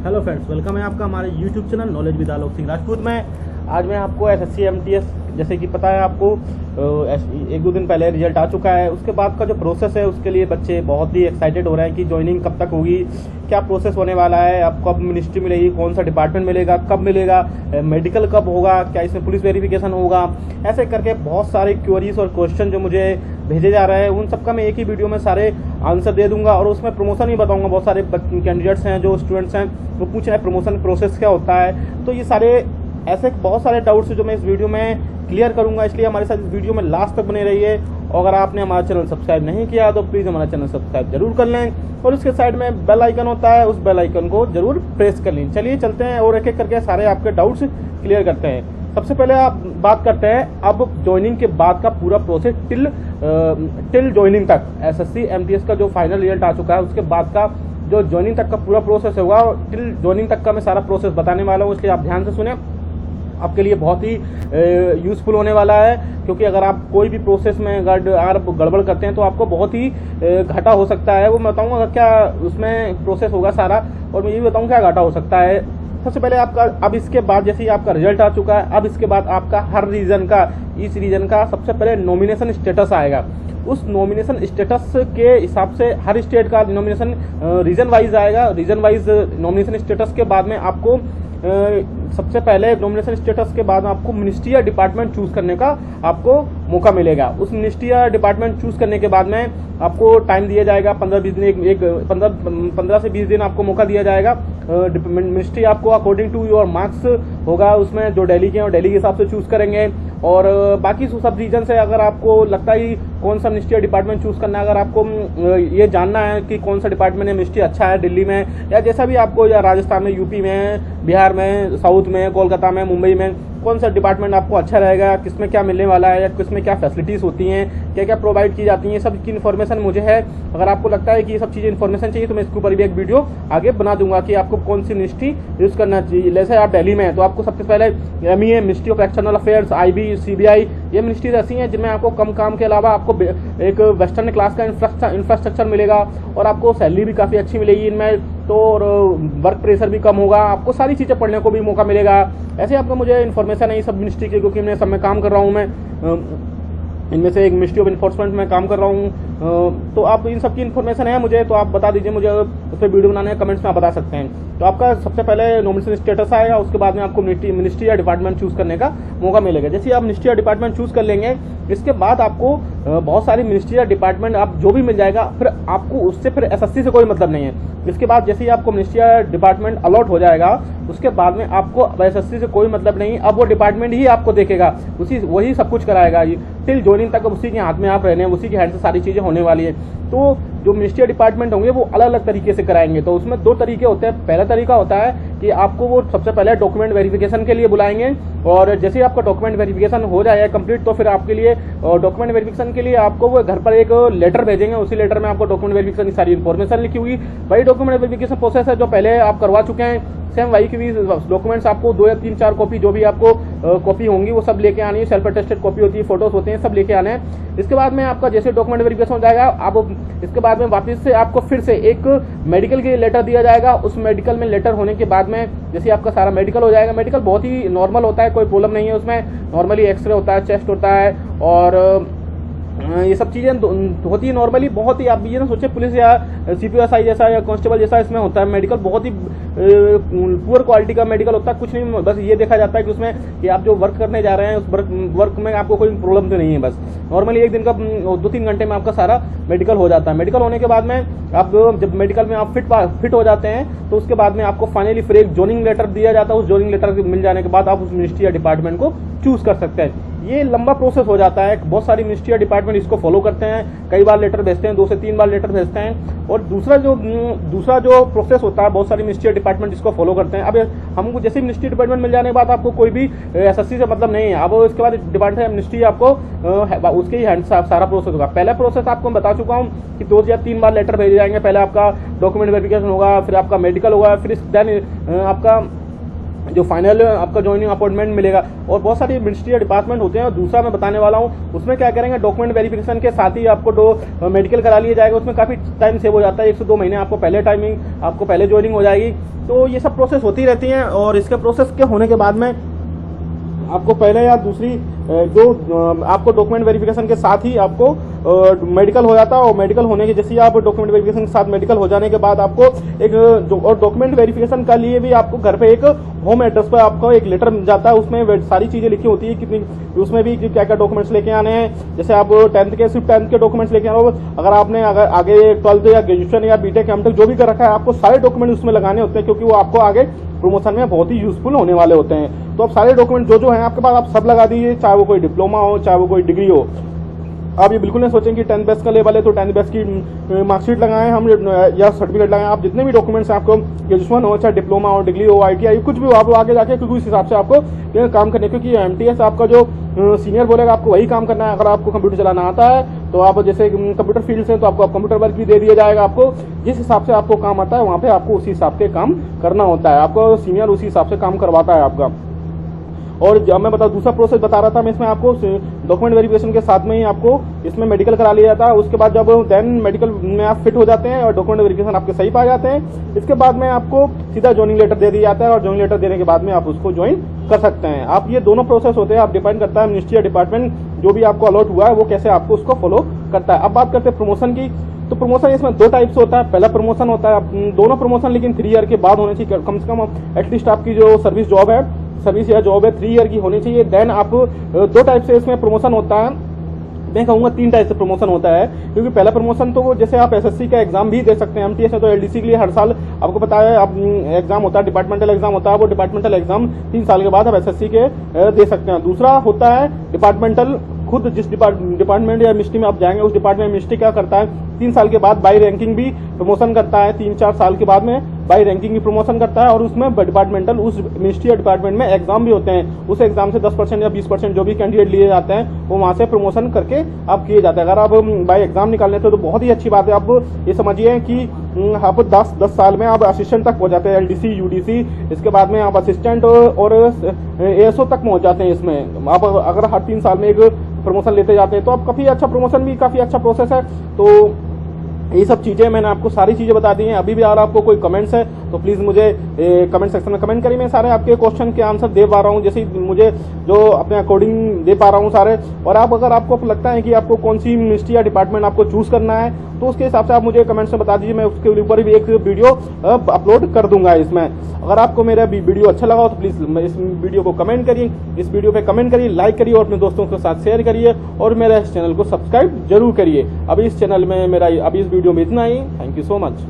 Hello friends, welcome है आपका हमारे YouTube channel knowledge with Alok Singh Rajput में। आज मैं आपको एसएससी एमटीएस, जैसे कि पता है आपको, एक दो दिन पहले रिजल्ट आ चुका है। उसके बाद का जो प्रोसेस है उसके लिए बच्चे बहुत ही एक्साइटेड हो रहे हैं कि ज्वाइनिंग कब तक होगी, क्या प्रोसेस होने वाला है, अब कब मिनिस्ट्री मिलेगी, कौन सा डिपार्टमेंट मिलेगा, कब मिलेगा, मेडिकल कब होगा, क्या इसमें पुलिस वेरिफिकेशन होगा। ऐसे करके बहुत सारे क्वेरीज और क्वेश्चन जो मुझे भेजे जा रहे हैं, उन सबका मैं एक ही वीडियो में सारे आंसर दे दूंगा और उसमें प्रमोशन ही बताऊंगा। बहुत सारे कैंडिडेट्स हैं, जो स्टूडेंट्स हैं, वो पूछ रहे हैं प्रमोशन प्रोसेस क्या होता है। तो ये सारे ऐसे बहुत सारे डाउट्स जो मैं इस वीडियो में क्लियर करूंगा, इसलिए हमारे साथ इस वीडियो में लास्ट तक बने रहिए। और अगर आपने हमारा चैनल सब्सक्राइब नहीं किया तो प्लीज़ हमारा चैनल सब्सक्राइब जरूर कर लें और उसके साइड में बेल आइकन होता है, उस बेल आइकन को जरूर प्रेस कर लें। चलिए चलते हैं और एक एक करके सारे आपके डाउट्स क्लियर करते हैं। सबसे पहले आप बात करते हैं अब ज्वाइनिंग के बाद का पूरा प्रोसेस टिल ज्वाइनिंग तक। एसएससी एमटीएस का जो फाइनल रिजल्ट आ चुका है उसके बाद का जो ज्वाइनिंग तक का पूरा प्रोसेस होगा, टिल ज्वाइनिंग तक का मैं सारा प्रोसेस बताने वाला हूँ, इसलिए आप ध्यान से सुने। आपके लिए बहुत ही यूजफुल होने वाला है, क्योंकि अगर आप कोई भी प्रोसेस में अगर गड़बड़ करते हैं तो आपको बहुत ही घाटा हो सकता है। वो मैं बताऊंगा क्या उसमें प्रोसेस होगा सारा, और मैं ये भी बताऊंगा क्या घाटा हो सकता है। सबसे पहले आपका अब इसके बाद जैसे ही आपका रिजल्ट आ चुका है, अब इसके बाद आपका हर रीजन का, इस रीजन का सबसे पहले नॉमिनेशन स्टेटस आएगा। उस नॉमिनेशन स्टेटस के हिसाब से हर स्टेट का नॉमिनेशन रीजन वाइज आएगा। रीजन वाइज नॉमिनेशन स्टेटस के बाद में आपको सबसे पहले नॉमिनेशन स्टेटस के बाद आपको मिनिस्ट्री या डिपार्टमेंट चूज करने का आपको मौका मिलेगा। उस मिनिस्ट्री या डिपार्टमेंट चूज करने के बाद में आपको टाइम दिया जाएगा 15-20 दिन, 15 से 20 दिन आपको मौका दिया जाएगा। मिनिस्ट्री आपको अकॉर्डिंग टू योर मार्क्स होगा, उसमें जो दिल्ली के हैं और दिल्ली के हिसाब से चूज करेंगे। और बाकी सब रीजन से अगर आपको लगता है कौन सा मिनिस्ट्री या डिपार्टमेंट चूज करना है, अगर आपको ये जानना है कि कौन सा डिपार्टमेंट है, मिनिस्ट्री अच्छा है दिल्ली में या जैसा भी आपको, या राजस्थान में, यूपी में, बिहार में, साउथ में, कोलकाता में, मुंबई में, कौन सा डिपार्टमेंट आपको अच्छा रहेगा, किसमें क्या मिलने वाला है, या किसमें क्या फैसिलिटीज होती हैं, क्या क्या प्रोवाइड की जाती हैं, सब की इन्फॉर्मेशन मुझे है। अगर आपको लगता है कि ये सब चीज़ें इन्फॉर्मेशन चाहिए तो मैं इसके ऊपर भी एक वीडियो आगे बना दूंगा कि आपको कौन सी मिनिस्ट्री यूज़ करना चाहिए। जैसे आप दिल्ली में हैं तो आपको सबसे पहले MEA, ministry of external affairs, IB, CBI, ये मिनिस्ट्रीज ऐसी हैं जिनमें आपको कम काम के अलावा आपको एक वेस्टर्न क्लास का इंफ्रास्ट्रक्चर मिलेगा और आपको सैलरी भी काफ़ी अच्छी मिलेगी इनमें, तो वर्क प्रेशर भी कम होगा, आपको सारी चीज़ें पढ़ने को भी मौका मिलेगा। ऐसे आपको मुझे इन्फॉर्मेशन है ये सब मिनिस्ट्री की, क्योंकि मैं सब में काम कर रहा हूँ। मैं इनमें से एक मिनिस्ट्री ऑफ इन्फोर्समेंट में काम कर रहा हूँ। तो आप इन सब की इन्फॉर्मेशन है मुझे, तो आप बता दीजिए मुझे, उस पर वीडियो बनाने कमेंट्स में आप बता सकते हैं। तो आपका सबसे पहले नॉमिनेशन स्टेटस आएगा, उसके बाद में आपको मिनिस्ट्री या डिपार्टमेंट चूज करने का मौका मिलेगा। जैसे आप मिनिस्ट्री या डिपार्टमेंट चूज कर लेंगे, इसके बाद आपको बहुत सारी मिनिस्ट्री या डिपार्टमेंट आप जो भी मिल जाएगा, फिर आपको उससे फिर एसएससी से कोई मतलब नहीं है। इसके बाद जैसे ही आपको मिनिस्ट्री या डिपार्टमेंट अलॉट हो जाएगा, उसके बाद में आपको एसएससी से कोई मतलब नहीं, अब वो डिपार्टमेंट ही आपको देखेगा, वही सब कुछ कराएगा। टिल ज्वाइनिंग तक उसी के हाथ में आप रहने, उसी के हैंड से सारी चीज़ें होने वाली है। तो जो मिनिस्ट्री डिपार्टमेंट होंगे वो अलग अलग तरीके से कराएंगे। तो उसमें दो तरीके होते हैं। पहला तरीका होता है कि आपको वो सबसे पहले डॉक्यूमेंट वेरिफिकेशन के लिए बुलाएंगे, और जैसे ही आपका डॉक्यूमेंट वेरिफिकेशन हो जाएगा कंप्लीट, तो फिर आपके लिए डॉक्यूमेंट वेरिफिकेशन के लिए आपको वो घर पर एक लेटर भेजेंगे। उसी लेटर में आपको डॉक्यूमेंट वेरिफिकेशन की सारी इन्फॉर्मेशन लिखी हुई, वही डॉक्यूमेंट वेरिफिकेशन प्रोसेस है जो पहले आप करवा चुके हैं, सेम वही की डॉक्यूमेंट्स आपको 2 या 3-4 कॉपी, जो भी आपको कॉपी होंगी वो सब लेके आनी है। सेल्फ अटेस्टेड कॉपी होती है, फोटोज होते हैं, सब लेके आने हैं। इसके बाद में आपका जैसे डॉक्यूमेंट वेरिफिकेशन हो जाएगा, आप इसके बाद में वापस से आपको फिर से एक मेडिकल के लेटर दिया जाएगा। उस मेडिकल में लेटर होने के बाद में जैसे आपका सारा मेडिकल हो जाएगा, मेडिकल बहुत ही नॉर्मल होता है, कोई प्रॉब्लम नहीं है उसमें। नॉर्मली एक्सरे होता है, चेस्ट होता है, और ये सब चीज़ें होती है नॉर्मली। बहुत ही आप ये ना सोचे पुलिस या CPSI जैसा या कांस्टेबल जैसा इसमें होता है मेडिकल, बहुत ही पुअर क्वालिटी का मेडिकल होता है। कुछ नहीं, बस ये देखा जाता है कि उसमें कि आप जो वर्क करने जा रहे हैं उस वर्क में आपको कोई प्रॉब्लम तो नहीं है। बस नॉर्मली एक दिन का 2-3 घंटे में आपका सारा मेडिकल हो जाता है। मेडिकल होने के बाद में आप जब मेडिकल में आप फिट हो जाते हैं, तो उसके बाद में आपको फाइनली फिर एक जॉइनिंग लेटर दिया जाता है। उस जॉइनिंग लेटर मिल जाने के बाद आप उस मिनिस्ट्री या डिपार्टमेंट को चूज कर सकते हैं। ये लंबा प्रोसेस हो जाता है, बहुत सारी मिनिस्ट्री या डिपार्टमेंट इसको फॉलो करते हैं, कई बार लेटर भेजते हैं, 2 से 3 बार लेटर भेजते हैं। और दूसरा जो प्रोसेस होता है, बहुत सारी मिनिस्ट्री या डिपार्टमेंट इसको फॉलो करते हैं। अब हमको जैसे मिनिस्ट्री डिपार्टमेंट मिल जाने के बाद आपको कोई भी एसएससी से मतलब नहीं है। अब इसके बाद डिपार्टमेंट मिनिस्ट्री आपको उसके ही हैंड सारा प्रोसेस होगा। पहला प्रोसेस आपको मैं बता चुका हूँ कि 2 या 3 बार लेटर भेजे जाएंगे। पहले आपका डॉक्यूमेंट वेरिफिकेशन होगा, फिर आपका मेडिकल होगा, फिर देन आपका जो फाइनल आपका ज्वाइनिंग अपॉइंटमेंट मिलेगा। और बहुत सारी मिनिस्ट्री डिपार्टमेंट होते हैं, और दूसरा मैं बताने वाला हूँ उसमें क्या करेंगे, डॉक्यूमेंट वेरिफिकेशन के साथ ही आपको मेडिकल करा लिया जाएगा। उसमें काफ़ी टाइम सेव हो जाता है, 1 से 2 महीने आपको पहले ज्वाइनिंग हो जाएगी। तो ये सब प्रोसेस होती रहती हैं। और इसके प्रोसेस के होने के बाद में आपको पहले या दूसरी जो आपको डॉक्यूमेंट वेरिफिकेशन के साथ ही आपको मेडिकल हो जाता है। और मेडिकल होने के जैसे ही आप डॉक्यूमेंट वेरिफिकेशन के साथ मेडिकल हो जाने के बाद आपको और डॉक्यूमेंट वेरिफिकेशन का लिए भी आपको घर पे एक होम एड्रेस पर आपको एक लेटर मिल जाता है। उसमें सारी चीजें लिखी होती है, कितनी उसमें भी क्या क्या डॉक्यूमेंट्स लेके आने हैं। जैसे आप सिर्फ 10th के डॉक्यूमेंट्स लेके आना हो, अगर आपने आगे 12th या ग्रेजुएशन या बीटेक एमटेक जो भी कर रखा है, आपको सारे डॉक्यूमेंट उसमें लगाने होते हैं, क्योंकि वो आपको आगे प्रमोशन में बहुत ही यूजफुल होने वाले होते हैं। तो आप सारे डॉक्यूमेंट जो हैं आपके पास, आप सब लगा दीजिए, चाहे वो कोई डिप्लोमा हो, चाहे वो कोई डिग्री हो। आप ये बिल्कुल नहीं सोचें कि 10th बेस का लेवल है तो 10th बेस की मार्कशीट लगाएं हम या सर्टिफिकेट लगाएं। आप जितने भी डॉक्यूमेंट्स हैं, आपको ग्रेजुएशन हो, चाहे डिप्लोमा हो, डिग्री हो, ITI कुछ भी हो, आप आगे जाके क्योंकि उस हिसाब से आपको काम करने, क्योंकि MTS आपका जो सीनियर बोलेगा आपको वही काम करना है। अगर आपको कंप्यूटर चलाना आता है तो आप जैसे कंप्यूटर फील्ड से, तो आपको कंप्यूटर वर्क भी दे दिया जाएगा। आपको जिस हिसाब से आपको काम आता है वहाँ पे आपको उसी हिसाब से काम करना होता है। आपको सीनियर उसी हिसाब से काम करवाता है आपका। और जब मैं दूसरा प्रोसेस बता रहा था मैं, इसमें आपको डॉक्यूमेंट वेरिफिकेशन के साथ में ही आपको इसमें मेडिकल करा लिया जाता है। उसके बाद जब देन मेडिकल में आप फिट हो जाते हैं और डॉक्यूमेंट वेरिफिकेशन आपके सही पाए जाते हैं, इसके बाद में आपको सीधा ज्वाइनिंग लेटर दे दिया जाता है। और ज्वाइनिंग लेटर देने के बाद में आप उसको ज्वाइन कर सकते हैं। आप ये दोनों प्रोसेस होते हैं, आप डिपेंड करता है मिनिस्ट्री या डिपार्टमेंट जो भी आपको अलॉट हुआ है वो कैसे आपको उसको फॉलो करता है। अब बात करते हैं प्रमोशन की। तो प्रमोशन इसमें 2 टाइप से होता है। पहला प्रमोशन होता है, दोनों प्रमोशन लेकिन 3 ईयर के बाद होने चाहिए, कम से कम एटलीस्ट आपकी जो सर्विस या जॉब है 3 ईयर की होनी चाहिए। देन आप 2 टाइप से इसमें प्रमोशन होता है, मैं कहूँगा 3 टाइप से प्रमोशन होता है। क्योंकि पहला प्रमोशन तो वो जैसे आप SSC का एग्जाम भी दे सकते हैं, MTS है तो LDC के लिए हर साल आपको पता है आप एग्जाम होता है, डिपार्टमेंटल एग्जाम होता है। वो डिपार्टमेंटल एग्जाम 3 साल के बाद आप SSC के दे सकते हैं। दूसरा होता है डिपार्टमेंटल, खुद जिस डिपार्टमेंट या मिनिस्ट्री में आप जाएंगे उस डिपार्टमेंट मिनिस्ट्री क्या करता है, 3 साल के बाद बाई रैंकिंग भी प्रमोशन करता है। 3-4 साल के बाद में बाई रैंकिंग की प्रमोशन करता है। और उसमें डिपार्टमेंटल उस मिनिस्ट्री या डिपार्टमेंट में एग्जाम भी होते हैं। उस एग्जाम से 10% या 20% जो भी कैंडिडेट लिए जाते हैं वो वहां से प्रमोशन करके आप किए जाते हैं। अगर आप बाई एग्जाम निकाल लेते हो तो बहुत ही अच्छी बात है। आप ये समझिए कि आप 10 साल में आप असिस्टेंट तक पहुंच जाते हैं, LDC UDC, इसके बाद में आप असिस्टेंट और ASO तक पहुंच जाते हैं। इसमें आप अगर हर 3 साल में एक प्रमोशन लेते जाते हैं तो आप काफी अच्छा प्रमोशन भी काफी अच्छा प्रोसेस है। तो ये सब चीजें मैंने आपको सारी चीजें बता दी हैं। अभी भी अगर आपको कोई कमेंट्स है तो प्लीज मुझे कमेंट सेक्शन में कमेंट करिए। मैं सारे आपके क्वेश्चन के आंसर दे पा रहा हूँ, जैसे मुझे जो अपने अकॉर्डिंग दे पा रहा हूँ सारे। और आप अगर आपको लगता है कि आपको कौन सी मिनिस्ट्री या डिपार्टमेंट आपको चूज करना है तो उसके हिसाब से आप मुझे कमेंट्स में बता दीजिए, मैं उसके ऊपर भी एक वीडियो अपलोड कर दूंगा इसमें। अगर आपको मेरा वीडियो अच्छा लगा हो तो प्लीज इस वीडियो को कमेंट करिए, इस वीडियो पे कमेंट करिए, लाइक करिए और अपने दोस्तों के साथ शेयर करिए और मेरा इस चैनल को सब्सक्राइब जरूर करिए। अभी इस चैनल में मेरा अभी इस वीडियो में इतना ही। Thank you so much.